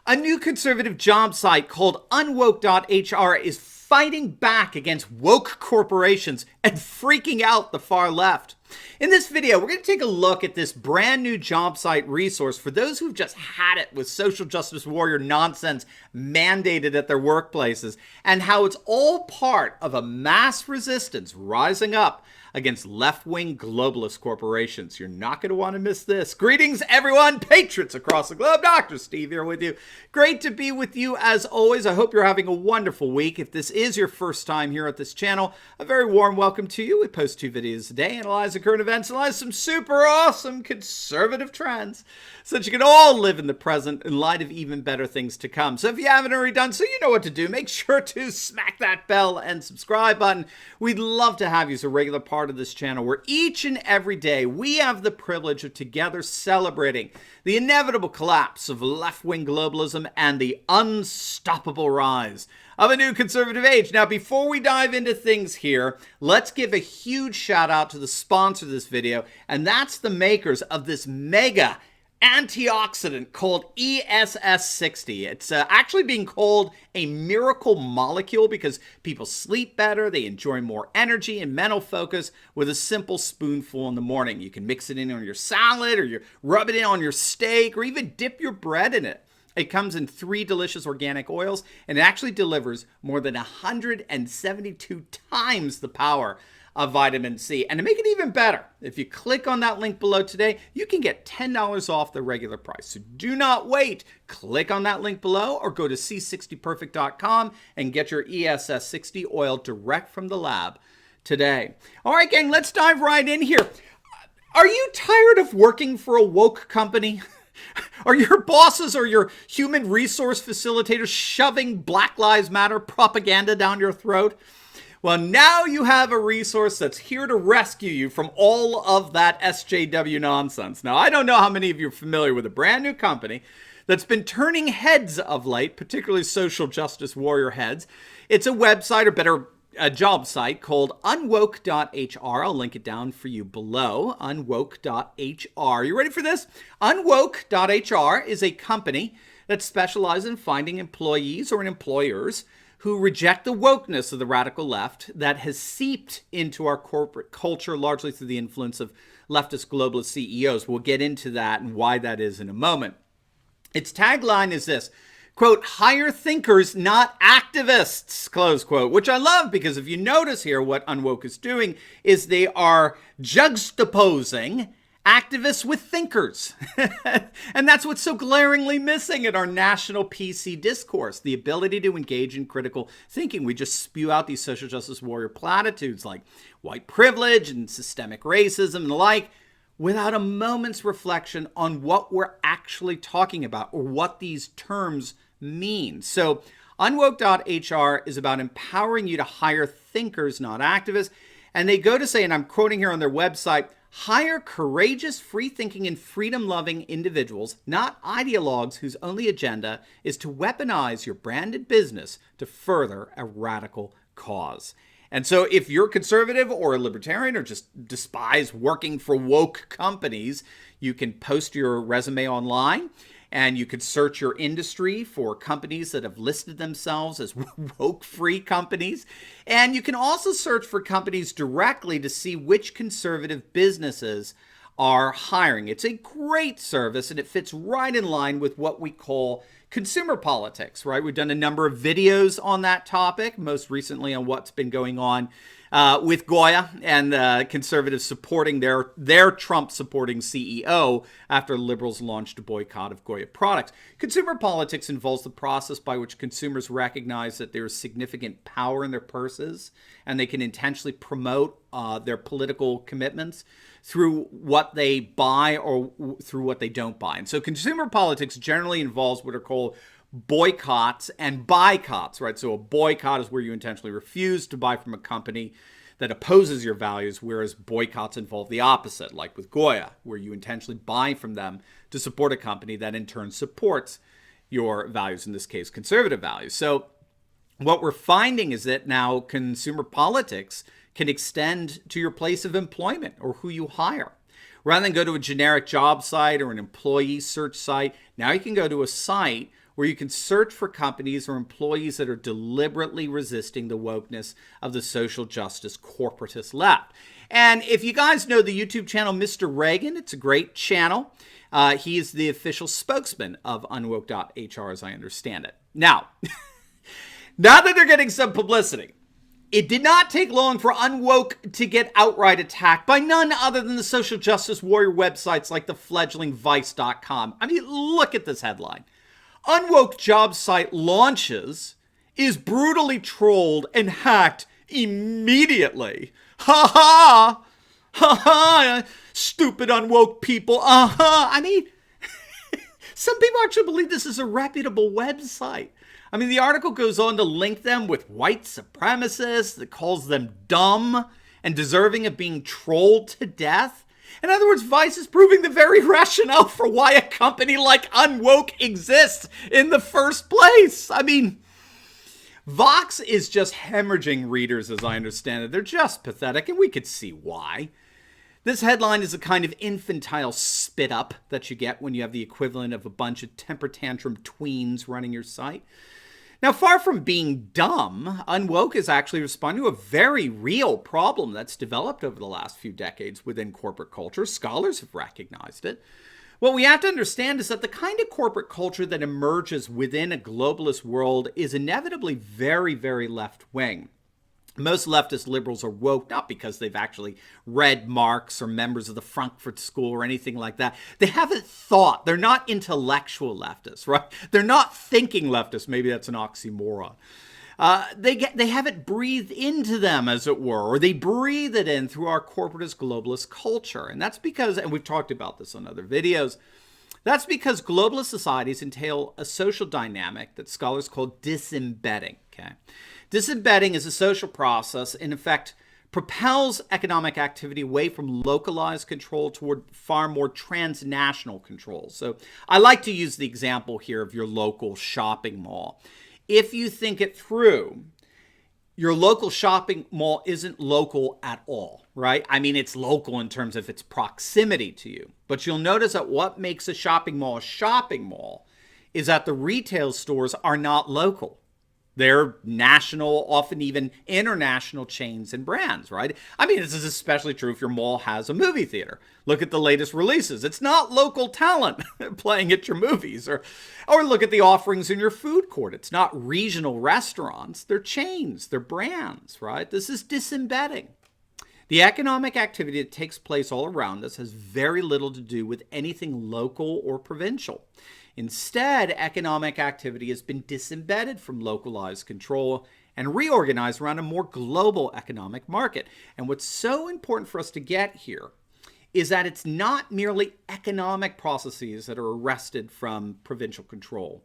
A new conservative job site called UnwokeHR is fighting back against woke corporations and freaking out the far left. In this video, we're going to take a look at this brand new job site resource for those who've just had it with social justice warrior nonsense mandated at their workplaces, and how it's all part of a mass resistance rising up against left-wing globalist corporations. You're not going to want to miss this. Greetings, everyone, patriots across the globe. Dr. Steve here with you. Great to be with you as always. I hope you're having a wonderful week. If this is your first time here at this channel, a very warm welcome to you. We post 2 videos a day, analyze the current events, analyze some super awesome conservative trends so that you can all live in the present in light of even better things to come. So if you haven't already done so, you know what to do. Make sure to smack that bell and subscribe button. We'd love to have you as a regular part of this channel where each and every day we have the privilege of together celebrating the inevitable collapse of left-wing globalism and the unstoppable rise of a new conservative age. Now, before we dive into things here, let's give a huge shout out to the sponsor of this video, and that's the makers of this mega antioxidant called ESS60. It's actually being called a miracle molecule because people sleep better, they enjoy more energy and mental focus with a simple spoonful in the morning. You can mix it in on your salad, or you rub it in on your steak, or even dip your bread in it. It comes in 3 delicious organic oils, and it actually delivers more than 172 times the power of vitamin C. And to make it even better, if you click on that link below today, you can get $10 off the regular price. So do not wait. Click on that link below or go to c60perfect.com and get your ESS60 oil direct from the lab today. All right, gang, let's dive right in here. Are you tired of working for a woke company? Are your bosses or your human resource facilitators shoving Black Lives Matter propaganda down your throat? Well, now you have a resource that's here to rescue you from all of that SJW nonsense. Now, I don't know how many of you are familiar with a brand new company that's been turning heads of late, particularly social justice warrior heads. It's a website, or better, a job site called UnwokeHR. I'll link it down for you below, UnwokeHR. You ready for this? UnwokeHR is a company that specializes in finding employees or employers who reject the wokeness of the radical left that has seeped into our corporate culture, largely through the influence of leftist globalist CEOs. We'll get into that and why that is in a moment. Its tagline is this, quote, "Hire thinkers, not activists," close quote, which I love because if you notice here, what Unwoke is doing is they are juxtaposing activists with thinkers. And that's what's so glaringly missing in our national PC discourse, the ability to engage in critical thinking. We just spew out these social justice warrior platitudes like white privilege and systemic racism and the like, without a moment's reflection on what we're actually talking about or what these terms mean. So Unwoke.HR is about empowering you to hire thinkers, not activists. And they go to say, and I'm quoting here on their website, "Hire courageous, free-thinking, and freedom-loving individuals, not ideologues whose only agenda is to weaponize your branded business to further a radical cause." And so if you're conservative or a libertarian or just despise working for woke companies, you can post your resume online and you could search your industry for companies that have listed themselves as woke-free companies. And you can also search for companies directly to see which conservative businesses are hiring. It's a great service and it fits right in line with what we call consumer politics, right? We've done a number of videos on that topic, most recently on what's been going on with Goya and conservatives supporting their Trump-supporting CEO after liberals launched a boycott of Goya products. Consumer politics involves the process by which consumers recognize that there is significant power in their purses and they can intentionally promote their political commitments through what they buy or through what they don't buy. And so consumer politics generally involves what are called boycotts and boycotts, right? So a boycott is where you intentionally refuse to buy from a company that opposes your values, whereas boycotts involve the opposite, like with Goya, where you intentionally buy from them to support a company that in turn supports your values, in this case, conservative values. So what we're finding is that now consumer politics can extend to your place of employment or who you hire. Rather than go to a generic job site or an employee search site, now you can go to a site where you can search for companies or employees that are deliberately resisting the wokeness of the social justice corporatist left. And if you guys know the YouTube channel Mr. Reagan, it's a great channel. He is the official spokesman of Unwoke.HR, as I understand it. Now, now that they're getting some publicity, it did not take long for Unwoke to get outright attacked by none other than the social justice warrior websites like the fledgling Vice.com. I mean, look at this headline. Unwoke job site launches is brutally trolled and hacked immediately. Ha ha! Ha ha! Stupid unwoke people. I mean, some people actually believe this is a reputable website. I mean, the article goes on to link them with white supremacists that calls them dumb and deserving of being trolled to death. In other words, Vice is proving the very rationale for why a company like Unwoke exists in the first place. I mean, Vox is just hemorrhaging readers, as I understand it. They're just pathetic, and we could see why. This headline is a kind of infantile spit-up that you get when you have the equivalent of a bunch of temper tantrum tweens running your site. Now, far from being dumb, Unwoke is actually responding to a very real problem that's developed over the last few decades within corporate culture. Scholars have recognized it. What we have to understand is that the kind of corporate culture that emerges within a globalist world is inevitably very, very left-wing. Most leftist liberals are woke, not because they've actually read Marx or members of the Frankfurt School or anything like that. They haven't thought. They're not intellectual leftists, right? They're not thinking leftists. Maybe that's an oxymoron. They have it breathed into them, as it were, or they breathe it in through our corporatist globalist culture. And that's because, and we've talked about this on other videos, that's because globalist societies entail a social dynamic that scholars call disembedding, okay? Disembedding is a social process, in effect, propels economic activity away from localized control toward far more transnational control. So I like to use the example here of your local shopping mall. If you think it through, your local shopping mall isn't local at all, right? I mean, it's local in terms of its proximity to you. But you'll notice that what makes a shopping mall is that the retail stores are not local. They're national, often even international chains and brands, right? I mean, this is especially true if your mall has a movie theater. Look at the latest releases. It's not local talent playing at your movies. Or look at the offerings in your food court. It's not regional restaurants. They're chains. They're brands, right? This is disembedding. The economic activity that takes place all around us has very little to do with anything local or provincial. Instead, economic activity has been disembedded from localized control and reorganized around a more global economic market. And what's so important for us to get here is that it's not merely economic processes that are arrested from provincial control.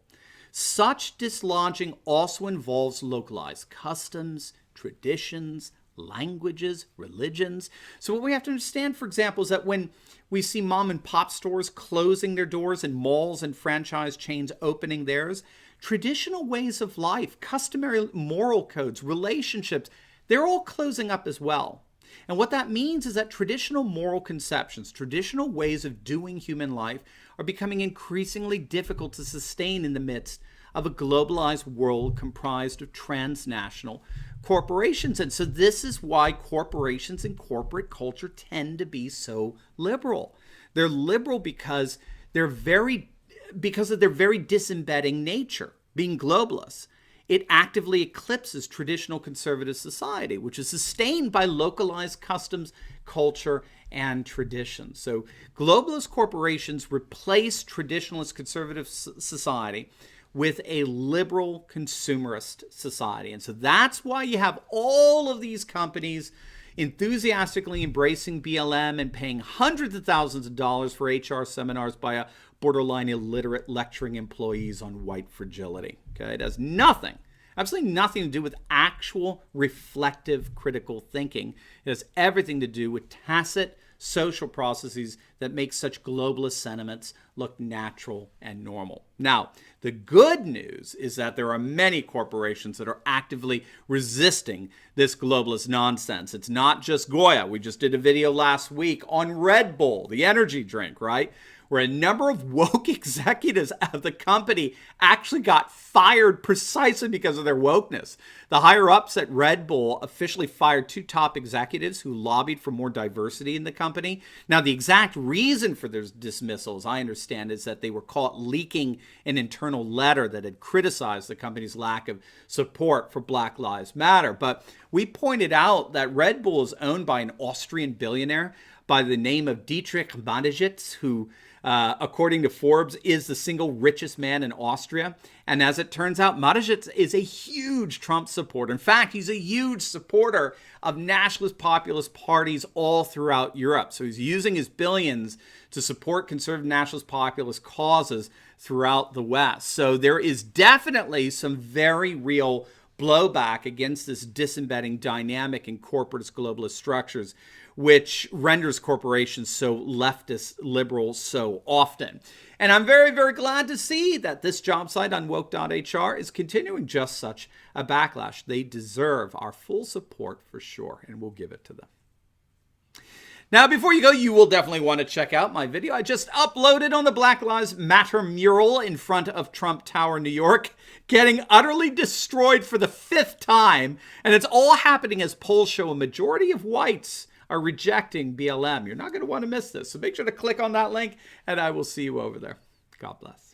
Such dislodging also involves localized customs, traditions, languages, religions. So what we have to understand, for example, is that when we see mom and pop stores closing their doors and malls and franchise chains opening theirs, traditional ways of life, customary moral codes, relationships, they're all closing up as well. And what that means is that traditional moral conceptions, traditional ways of doing human life are becoming increasingly difficult to sustain in the midst of a globalized world comprised of transnational corporations. And so this is why corporations and corporate culture tend to be so liberal. They're liberal because of their very disembedding nature, being globalists. It actively eclipses traditional conservative society, which is sustained by localized customs, culture, and traditions. So globalist corporations replace traditionalist conservative society with a liberal consumerist society. And so that's why you have all of these companies enthusiastically embracing BLM and paying hundreds of thousands of dollars for HR seminars by a borderline illiterate lecturing employees on white fragility. Okay, it has nothing, absolutely nothing to do with actual reflective critical thinking. It has everything to do with tacit social processes that make such globalist sentiments look natural and normal. Now, the good news is that there are many corporations that are actively resisting this globalist nonsense. It's not just Goya. We just did a video last week on Red Bull, the energy drink, right? where a number of woke executives of the company actually got fired precisely because of their wokeness. The higher-ups at Red Bull officially fired 2 top executives who lobbied for more diversity in the company. Now, the exact reason for their dismissal, as I understand, is that they were caught leaking an internal letter that had criticized the company's lack of support for Black Lives Matter. But we pointed out that Red Bull is owned by an Austrian billionaire by the name of Dietrich Mateschitz, who, according to Forbes, is the single richest man in Austria. And as it turns out, Mateschitz is a huge Trump supporter. In fact, he's a huge supporter of nationalist populist parties all throughout Europe. So he's using his billions to support conservative nationalist populist causes throughout the West. So there is definitely some very real blowback against this disembedding dynamic in corporatist globalist structures, which renders corporations so leftist liberal so often. And I'm very, very glad to see that this job site, UnwokeHR, is continuing just such a backlash. They deserve our full support for sure, and we'll give it to them. Now, before you go, you will definitely want to check out my video I just uploaded on the Black Lives Matter mural in front of Trump Tower, New York, getting utterly destroyed for the 5th time. And it's all happening as polls show a majority of whites are rejecting BLM. You're not going to want to miss this. So make sure to click on that link, and I will see you over there. God bless.